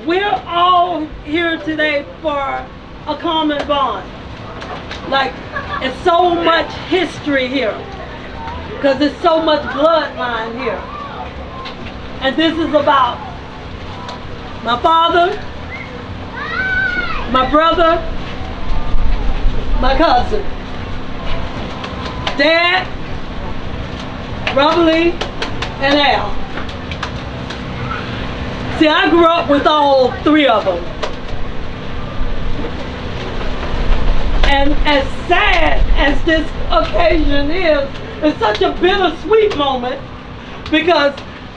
we're all here today for a common bond. Like, it's so much history here, because there's so much bloodline here. And this is about my father, my brother, my cousin, Dad, Robert Lee, and Al. See, I grew up with all three of them. And as sad as this occasion is, it's such a bittersweet moment, because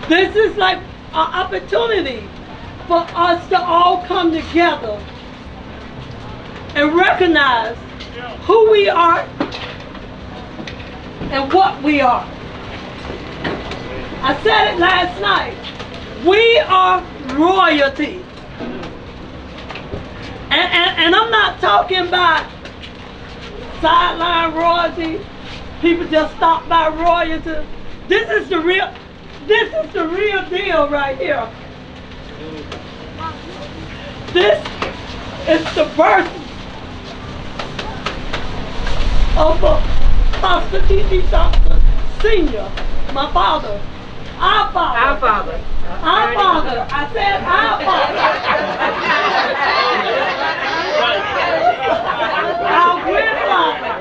this is like an opportunity for us to all come together and recognize who we are and what we are. I said it last night. We are royalty. And I'm not talking about sideline royalty. People just stop by royalty. This is the real deal right here. This is the birth of Pastor T.T. Thompson Sr., my father. Our father. Our father. Our father. I said our father. Our grandfather.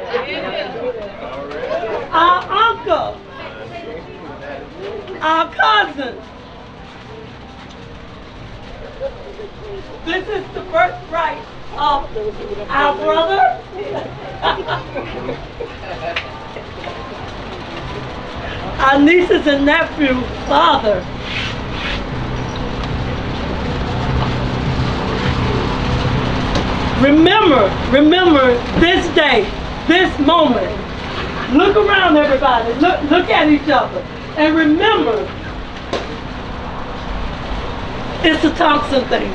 Our uncle. Our cousin. This is the birthright of our brother. Our nieces and nephew, father. Remember this day, this moment. Look around, everybody. Look at each other. And remember, it's a Thompson thing.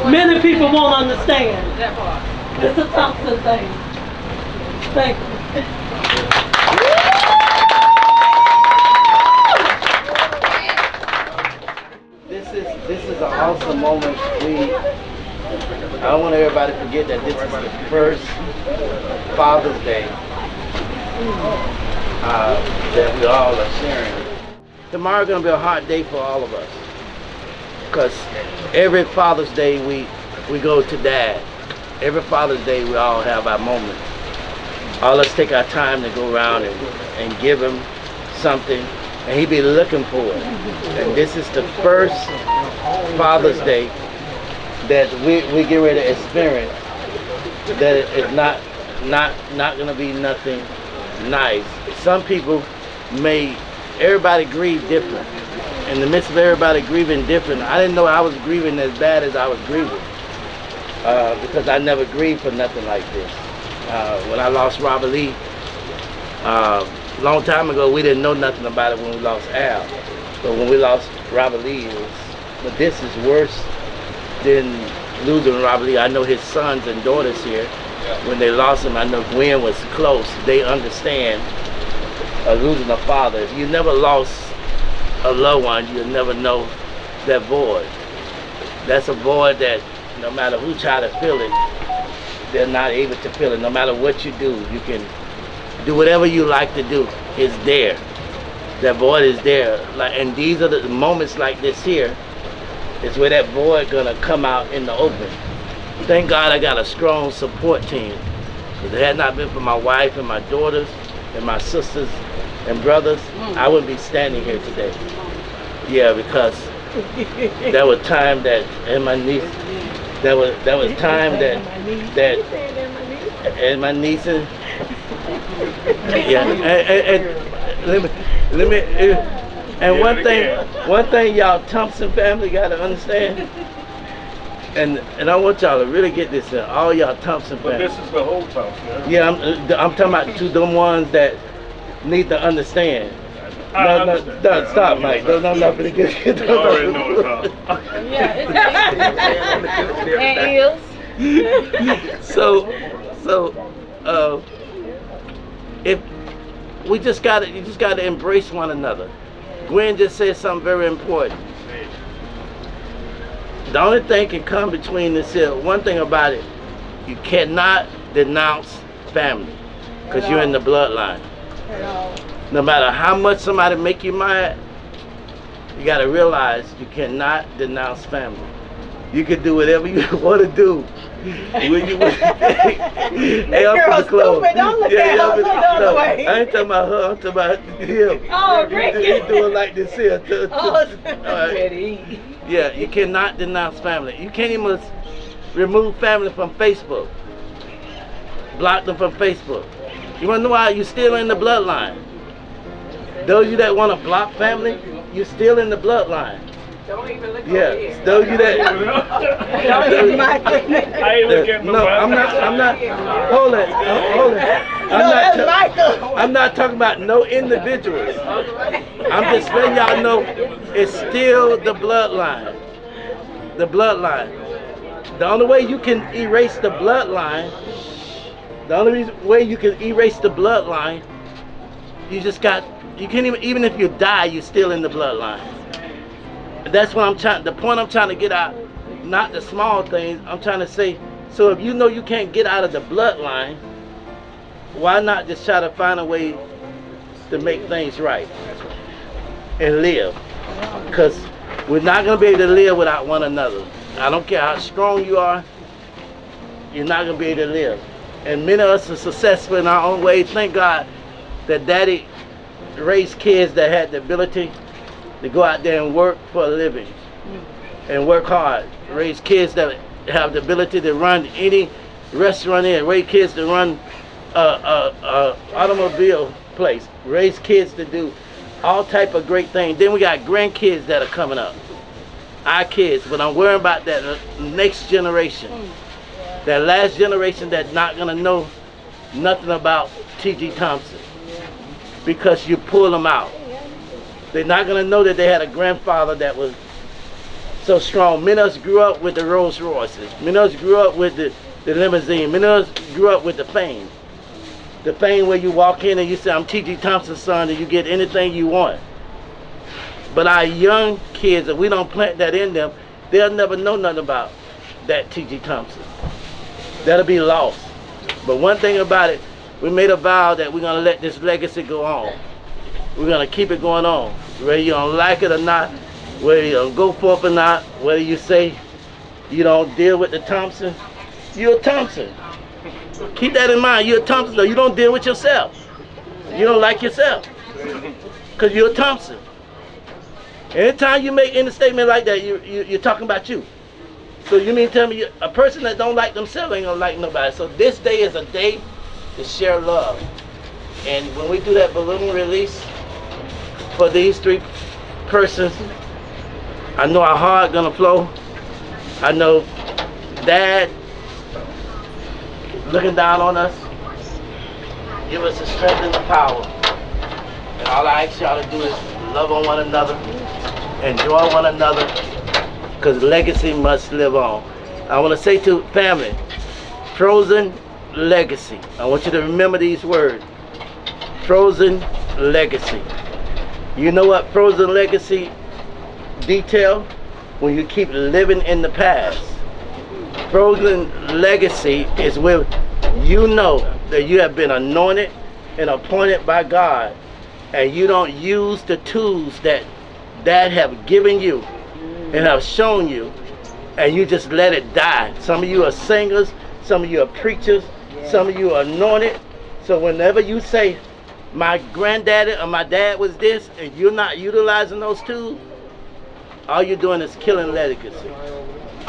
Many people won't understand. It's a Thompson thing. Thank you. This is an awesome moment. I don't want everybody to forget that this is the first Father's Day that we all are sharing. Tomorrow's gonna be a hard day for all of us, because every Father's Day we go to Dad. Every Father's Day we all have our moments. All us take our time to go around and give him something, and he be looking for it. And this is the first Father's Day that we get ready to experience, that it's not gonna be nothing nice. Some people everybody grieve different. In the midst of everybody grieving different, I didn't know I was grieving as bad as I was grieving, because I never grieved for nothing like this. When I lost Robert Lee, a long time ago, we didn't know nothing about it when we lost Al. But when we lost Robert Lee, but this is worse than losing Robert Lee. I know his sons and daughters here, when they lost him, I know Gwen was close. They understand losing a father. If you never lost a loved one, you'll never know that void. That's a void that no matter who try to fill it, they're not able to fill it. No matter what you do, you can do whatever you like to do. It's there. That void is there. And these are the moments like this here, is where that void gonna come out in the open. Thank God I got a strong support team. If it had not been for my wife and my daughters and my sisters and brothers, I wouldn't be standing here today. Yeah, because there was time that, and my niece, there was time that and my nieces, yeah, and let me, and one thing y'all Thompson family gotta understand, and I want y'all to really get this in, all y'all Thompson family. But this is the whole Thompson. Yeah, I'm talking about to them ones that need to understand. No, stop, Mike. No, nothing to get. I already know it's all. And So, if we you just gotta embrace one another. Gwen just said something very important. The only thing can come between this here, one thing about it, you cannot denounce family because you're in the bloodline. No matter how much somebody make you mad, you got to realize you cannot denounce family. You can do whatever you want to do. When you, hey, I'm girl the clothes. stupid. Don't look at her. Look the other way. I ain't talking about her. I'm talking about him. Oh, Ricky. He doing like this here. Oh, right. Yeah, you cannot denounce family. You can't even remove family from Facebook. Block them from Facebook. You want to know why? You're still in the bloodline. Those of you that want to block family, you're still in the bloodline. Don't even look over Yeah, here. those of you that. I ain't looking at No, nobody. I'm not. Hold it. I'm not talking about no individuals. I'm just letting y'all know it's still the bloodline. The bloodline. The only way you can erase the bloodline, way you can erase the bloodline, you can't even if you die, you're still in the bloodline. That's what the point I'm trying to get out, not the small things, I'm trying to say, so if you know you can't get out of the bloodline, why not just try to find a way to make things right and live? Because we're not going to be able to live without one another. I don't care how strong you are, you're not going to be able to live. And many of us are successful in our own way. Thank God that Daddy raised kids that had the ability to go out there and work for a living and work hard. Raise kids that have the ability to run any restaurant in. Raise kids to run automobile place. Raise kids to do all type of great things. Then we got grandkids that are coming up. Our kids, but I'm worrying about that next generation. That last generation that's not gonna know nothing about T.G. Thompson because you pull them out. They're not gonna know that they had a grandfather that was so strong. Many of us grew up with the Rolls Royces. Many of us grew up with the limousine. Many of us grew up with the fame. The fame where you walk in and you say, I'm T.G. Thompson's son, and you get anything you want. But our young kids, if we don't plant that in them, they'll never know nothing about that T.G. Thompson. That'll be lost. But one thing about it, we made a vow that we're gonna let this legacy go on. We're gonna keep it going on. Whether you don't like it or not, whether you don't go for it or not, whether you say you don't deal with the Thompson, you're a Thompson. Keep that in mind, you're a Thompson, though. You don't deal with yourself. You don't like yourself. Because you're a Thompson. Anytime you make any statement like that, you're talking about you. So you mean tell me a person that don't like themselves ain't gonna like nobody. So this day is a day to share love. And when we do that balloon release for these three persons, I know our heart gonna flow. I know Dad looking down on us, give us the strength and the power. And all I ask y'all to do is love on one another, enjoy one another, because legacy must live on. I want to say to family, frozen legacy. I want you to remember these words. Frozen legacy. You know what frozen legacy detail? When you keep living in the past. Frozen legacy is where you know that you have been anointed and appointed by God, and you don't use the tools that have given you and have shown you, and you just let it die. Some of you are singers, some of you are preachers, some of you are anointed. So whenever you say, my granddaddy or my dad was this, and you're not utilizing those tools, all you're doing is killing legacy.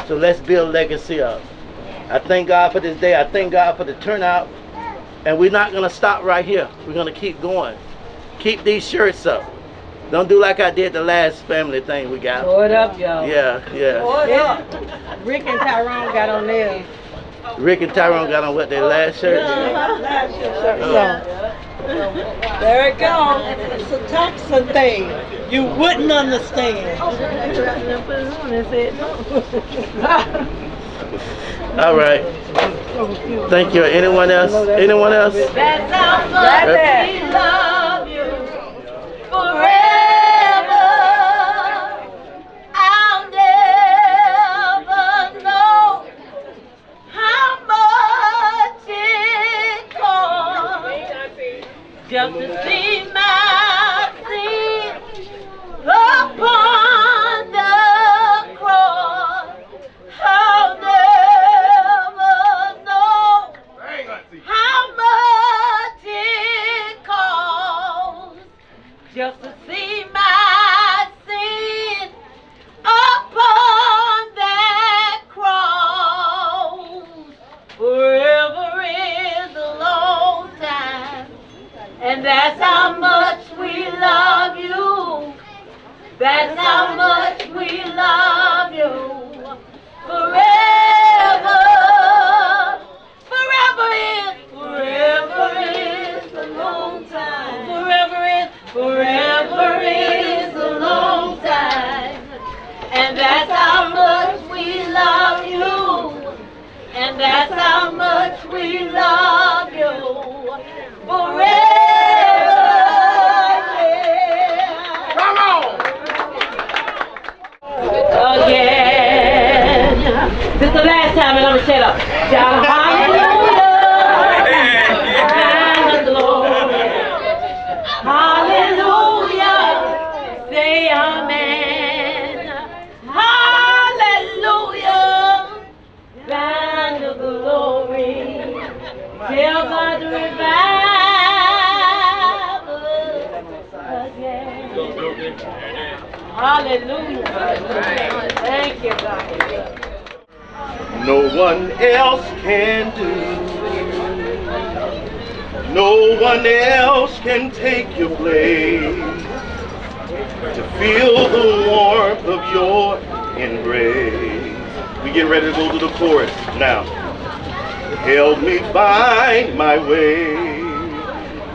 So let's build legacy up. I thank God for this day. I thank God for the turnout. And we're not gonna stop right here. We're gonna keep going. Keep these shirts up. Don't do like I did the last family thing we got. Throw it up, y'all. Yeah. Throw it up. Rick and Tyrone got on there. Rick and Tyrone got on what, their last shirt? There it goes. It's a Thompson thing. You wouldn't understand. All right. Thank you. Anyone else? Anyone else? That's how much we love you forever. I'll never we love you forever. Come on. Again. This is the last time and I'm gonna shut up. Shout hallelujah. And the glory. Hallelujah. Say amen. Hallelujah. And the glory. Tell God to revive us again. Hallelujah. Thank you, God. No one else can do. No one else can take your place. To feel the warmth of your embrace. We get ready to go to the chorus now. Help me find my way.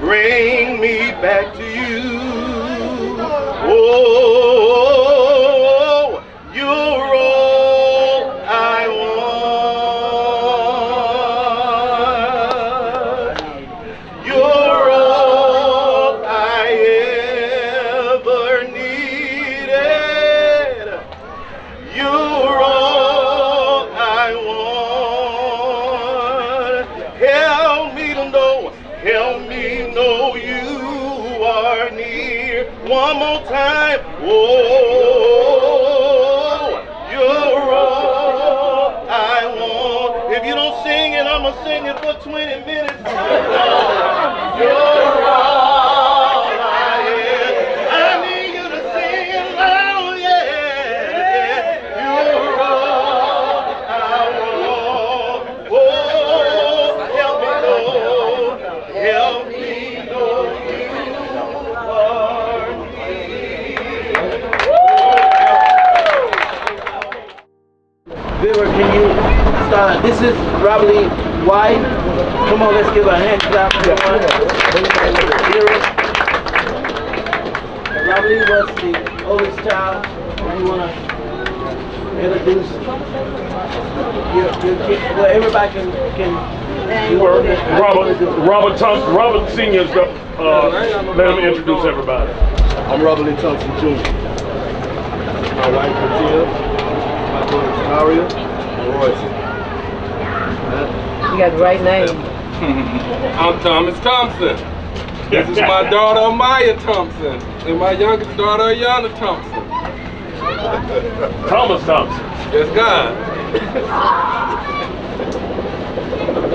Bring me back to you. Oh, you're all I want. You're all I ever needed. You're all I want. Help me to know, help me know you are near. One more time. Oh, you're all I want. If you don't sing it, I'm going to sing it for 20 minutes. You're all I am. I need you to sing it loud, yeah. You're all I want. Oh, help me know you are Vera, can you start? This is Robert Lee's wife. Come on, let's give her a hand clap. Vera. Robert Lee was the oldest child. You want to introduce your kid? Well, everybody can Robert Thompson, Robert Sr. Let him introduce everybody. I'm Robert Lee Thompson Jr. My wife Katia, my daughter Taria, and Royce. You got the right name. I'm Thomas Thompson. This is my daughter Maya Thompson and my youngest daughter Ayana Thompson. Thomas Thompson. Yes, God.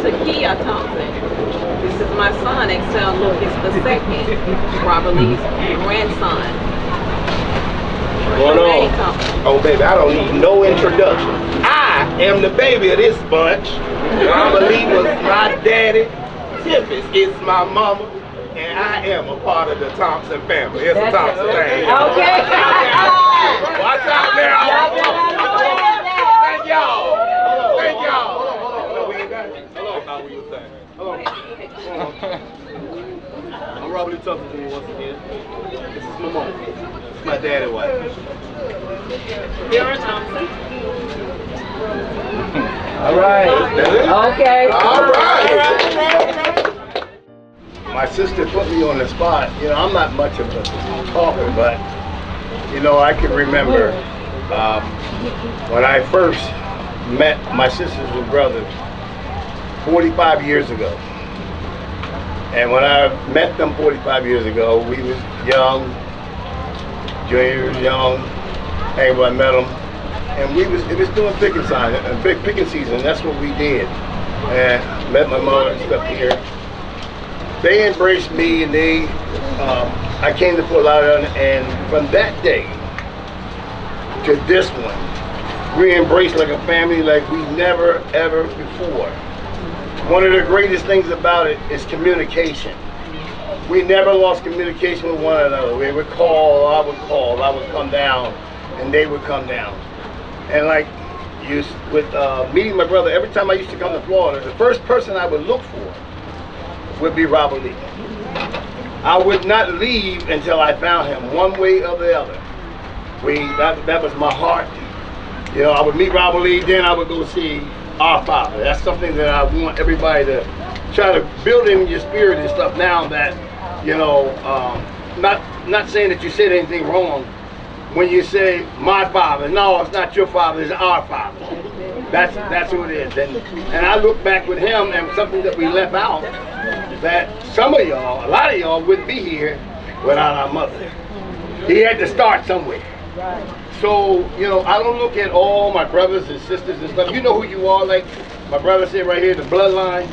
Takia Thompson. This is my son, Excel Lucas II, Robert Lee's grandson. Going Renee on. Thompson. Oh baby, I don't need no introduction. I am the baby of this bunch. Robert Lee was my daddy. Tiffany is my mama. And I am a part of the Thompson family. It's a Thompson thing. Okay. Watch out now. Thank y'all. Thank y'all. Hello, how will you say? I'm Robert Lee Thompson Jr. once again. This is my mom. It's my daddy wife. Vera Thompson. All right. Okay. All right. My sister put me on the spot. You know, I'm not much of a talker, but you know, I can remember when I first met my sisters and brothers 45 years ago. And when I met them 45 years ago, we was young, juniors, young. Hey, when I met them, and it was doing picking season. That's what we did. And met my mother and stuff here. They embraced me, and I came to Fort Lauderdale, and from that day to this one, we embraced like a family like we never ever before. One of the greatest things about it is communication. We never lost communication with one another. We would call, I would come down, and they would come down. And like with meeting my brother, every time I used to come to Florida, the first person I would look for would be Robert Lee. I would not leave until I found him, one way or the other. That was my heart. You know, I would meet Robert Lee, then I would go see our Father. That's something that I want everybody to try to build in your spirit and stuff now that, you know, not saying that you said anything wrong when you say my Father. No, it's not your Father, it's our Father. That's who it is. And I look back with him and something that we left out, that some of y'all, a lot of y'all wouldn't be here without our mother. He had to start somewhere. So, you know, I don't look at all my brothers and sisters and stuff. You know who you are, like my brother said right here, the bloodline.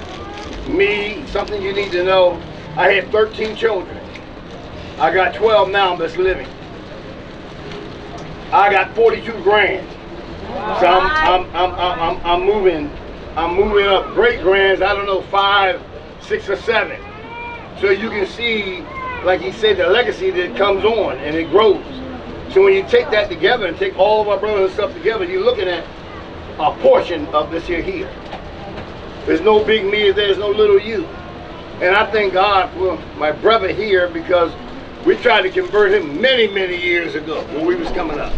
Me, something you need to know, I had 13 children. I got 12 now that's living. I got 42 grand. So I'm moving up great grands, I don't know, 5, 6 or 7. So you can see, like he said, the legacy that comes on and it grows. So when you take that together and take all of our brothers and stuff together, you're looking at a portion of this here. There's no big me, there's no little you. And I thank God for my brother here, because we tried to convert him many, many years ago when we was coming up.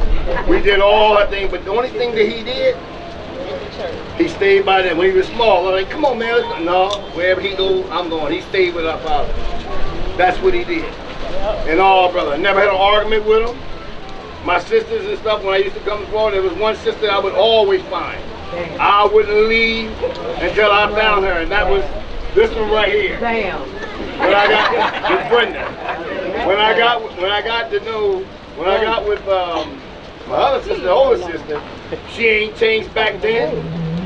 We did all that thing, but the only thing that he did, he stayed by that. When he was small, I'm like, come on, man. No, wherever he goes, I'm going. He stayed with our Father. That's what he did. And all brother, never had an argument with him. My sisters and stuff, when I used to come to Florida, there was one sister I would always find. I wouldn't leave until I found her, and that was this one right here. Damn. When I got with Brenda. When I got with my other sister, the older sister, she ain't changed back then,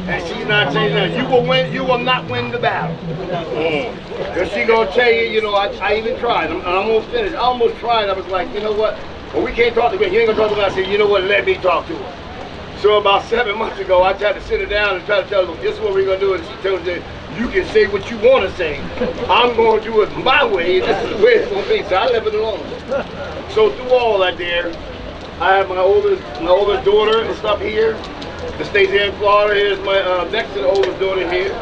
and she's not changing now. You will not win the battle. Cause she gonna tell you, you know, I even tried. I'm almost finished. I almost tried. I was like, you know what? Well, we can't talk to her. You ain't gonna talk to her. I said, you know what? Let me talk to her. So about 7 months ago, I tried to sit her down and try to tell her, this is what we're gonna do. And she told me, you can say what you want to say. I'm gonna do it my way. This is the way it's gonna be. So I left it alone. So through all that there, I have my oldest daughter and stuff here that stays here in Florida. Here's my next to the oldest daughter here.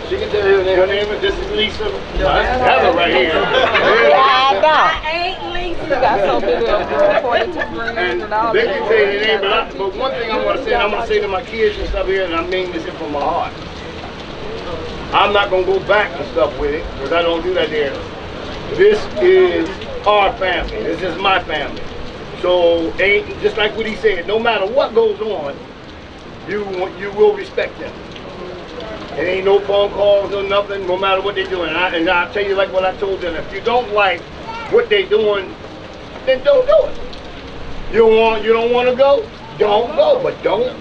She can tell you her name. This is Lisa. That's her right here. I ain't Lisa. You got so big of 42 grand and all they can tell you their name, but one thing I'm gonna say to my kids and stuff here, and I mean this from my heart. I'm not gonna go back and stuff with it, because I don't do that there. This is our family. This is my family. So ain't just like what he said. No matter what goes on, you will respect them. It ain't no phone calls, no nothing, no matter what they're doing. And I'll tell you like what I told them. If you don't like what they're doing, then don't do it. You don't want to go? Don't go, but don't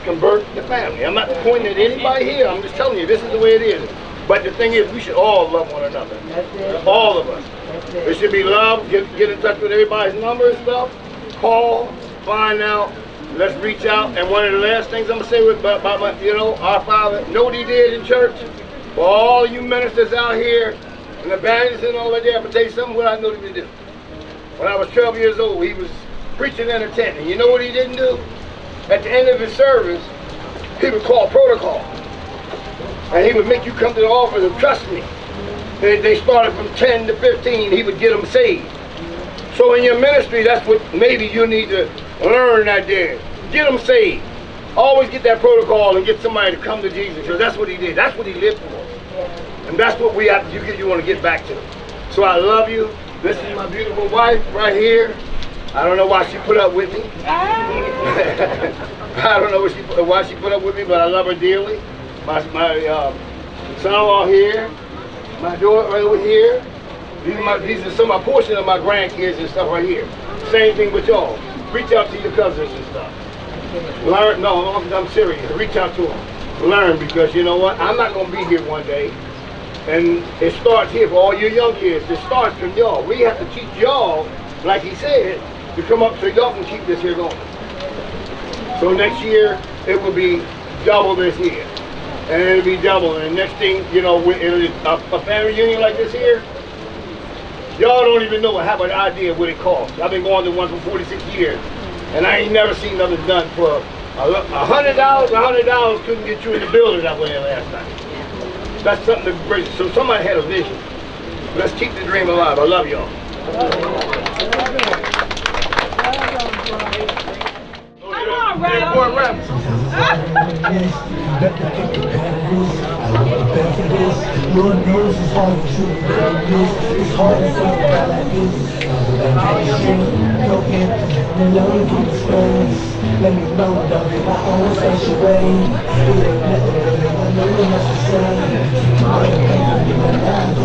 convert the family. I'm not pointing at anybody here. I'm just telling you, this is the way it is. But the thing is, we should all love one another. All of us. There should be love. Get in touch with everybody's number and stuff. Call, find out. Let's reach out. And one of the last things I'm gonna say about my, you know, our Father, know what he did in church? For all you ministers out here and the bands and all that there, I'm gonna tell you something what I know he did. When I was 12 years old, he was preaching in a tent. And you know what he didn't do? At the end of his service, he would call protocol. And he would make you come to the office and trust me. They started from 10 to 15, he would get them saved. So in your ministry, that's what maybe you need to learn that there. Get them saved. Always get that protocol and get somebody to come to Jesus, because that's what he did. That's what he lived for. And that's what we have to, you want to get back to. So I love you. This is my beautiful wife right here. I don't know why she put up with me. I don't know why she put up with me, but I love her dearly. My son-in-law here, my daughter right over here. These are some of my portion of my grandkids and stuff right here. Same thing with y'all. Reach out to your cousins and stuff. Learn. No, I'm serious. Reach out to them. Learn, because you know what? I'm not going to be here one day. And it starts here for all your young kids. It starts from y'all. We have to teach y'all, like he said, to come up so y'all can keep this here going. So next year, it will be double this year. And it'll be double. And next thing, you know, a family reunion like this here, y'all don't even know, have an idea what it costs. I've been going to one for 46 years, and I ain't never seen nothing done for $100. $100 couldn't get you in the building that way last time. That's something to bring. So somebody had a vision. Let's keep the dream alive. I love y'all. Boy, rap. Lord knows it's hard to shoot it's hard to say about like this. No answers, and love you the stories. Let me know, dog, in my own special way. It ain't nothing, baby, I know what much to say. All the pain in my life.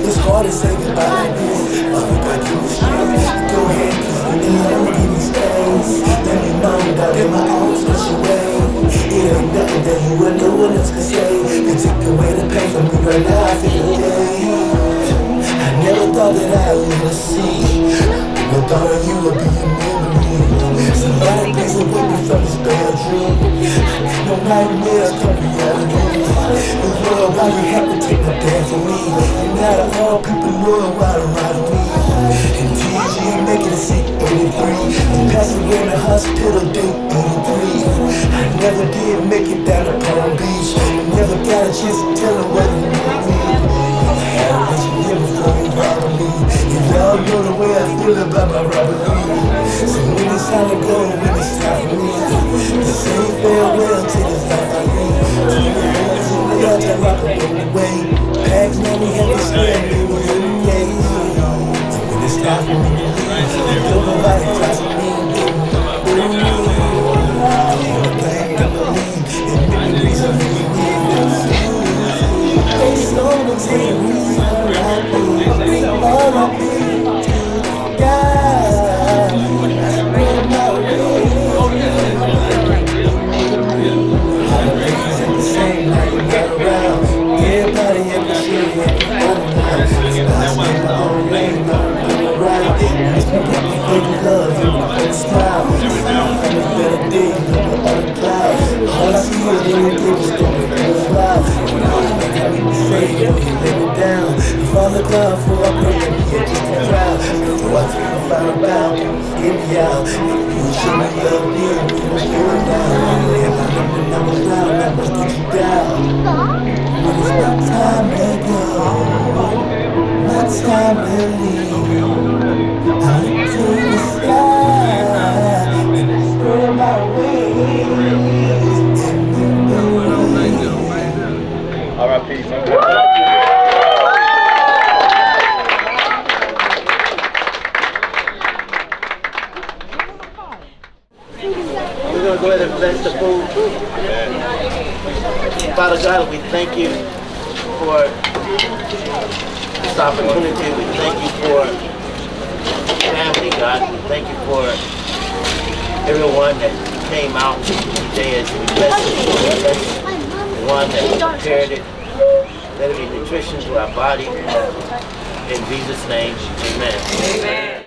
It's hard to say goodbye like this. Fuck if I do this shit. Go ahead, cause you know I'm getting space. Let me know that in my own special way. It ain't nothing that you and no one else can say. You take away the pain from me right now, I feel the day. I never thought that I would see. Never thought that you would be a memory. Somebody please awake me from this bedroom. No nightmares come reality. The world, why you have to take my dad from me? And now that all people know why to ride with me. And TG making it sick 83. He passed away in the hospital, day 83. I never did make it down to Palm Beach. Never got a chance to tell him what he knew me. I had to let you hear before you robbed me. And y'all know the way I feel about my robbery. So when it's time to go, when it's time for me, the same farewell to this life I lead. I just rock away. Bags money had to scare me with a name. So when it's time for me to leave, don't nobody tries to me. I believe in memories of me. It's gonna take me all I need to God. Spread my wings. Holidays at the same night we got around. Everybody at the shit, I spend my own lane, I'm around. Makes me get me good love, you know, smile. I'm a better day, I'm on the cloud. All I see is everything is going to wild. I need to say, yo, you let me down. If all the cloud for I pray that me just a crowd. Before I take a final bow, get me out. You show me love, yeah, we don't slow it down. And I know that I'm around, I must get you down. When it's my time to go, my time to leave, I look to the sky and spread my wings. R.I.P. We're going to go ahead and bless the food. Father God, we thank you for this opportunity. We thank you for family, God. We thank you for everyone that came out today as we bless the one that prepared it. Let it be nutrition to our body. In Jesus' name, amen. Amen.